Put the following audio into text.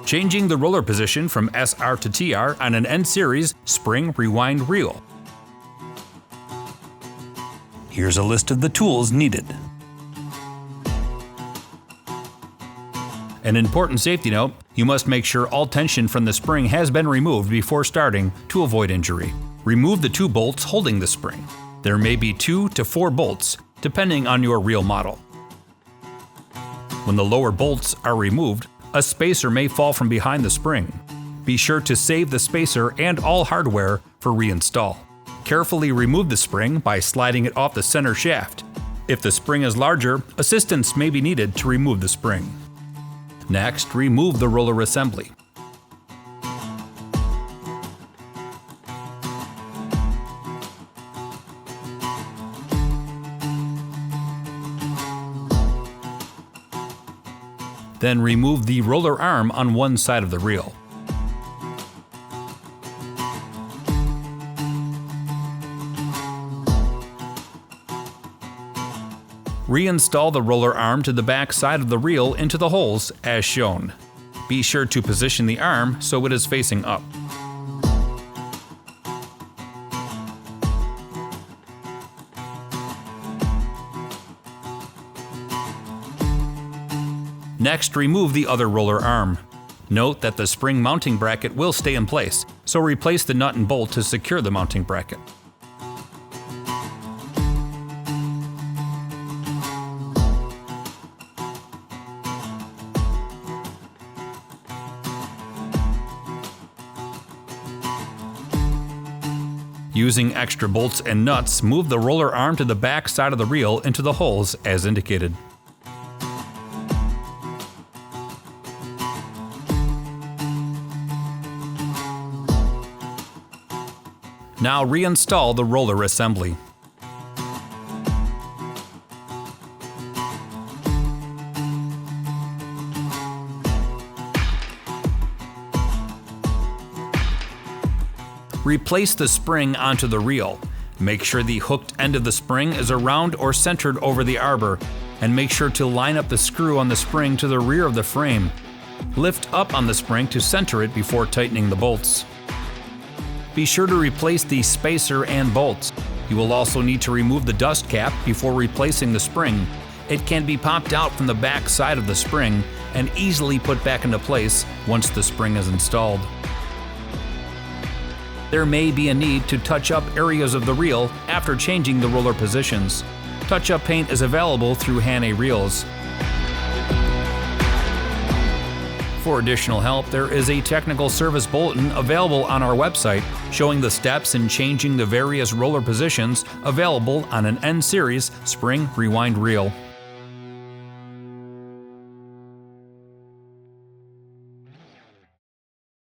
Changing the roller position from SR to TR on an N Series spring rewind reel. Here's a list of the tools needed. An important safety note: you must make sure all tension from the spring has been removed before starting to avoid injury. Remove the 2 bolts holding the spring. There may be 2 to 4 bolts, depending on your reel model. When the lower bolts are removed, a spacer may fall from behind the spring. Be sure to save the spacer and all hardware for reinstall. Carefully remove the spring by sliding it off the center shaft. If the spring is larger, assistance may be needed to remove the spring. Next, remove the roller assembly. Then remove the roller arm on one side of the reel. Reinstall the roller arm to the back side of the reel into the holes as shown. Be sure to position the arm so it is facing up. Next, remove the other roller arm. Note that the spring mounting bracket will stay in place, so replace the nut and bolt to secure the mounting bracket. Using extra bolts and nuts, move the roller arm to the back side of the reel into the holes as indicated. Now reinstall the roller assembly. Replace the spring onto the reel. Make sure the hooked end of the spring is around or centered over the arbor, and make sure to line up the screw on the spring to the rear of the frame. Lift up on the spring to center it before tightening the bolts. Be sure to replace the spacer and bolts. You will also need to remove the dust cap before replacing the spring. It can be popped out from the back side of the spring and easily put back into place once the spring is installed. There may be a need to touch up areas of the reel after changing the roller positions. Touch-up paint is available through Hannay Reels. For additional help, there is a technical service bulletin available on our website showing the steps in changing the various roller positions available on an N Series spring rewind reel.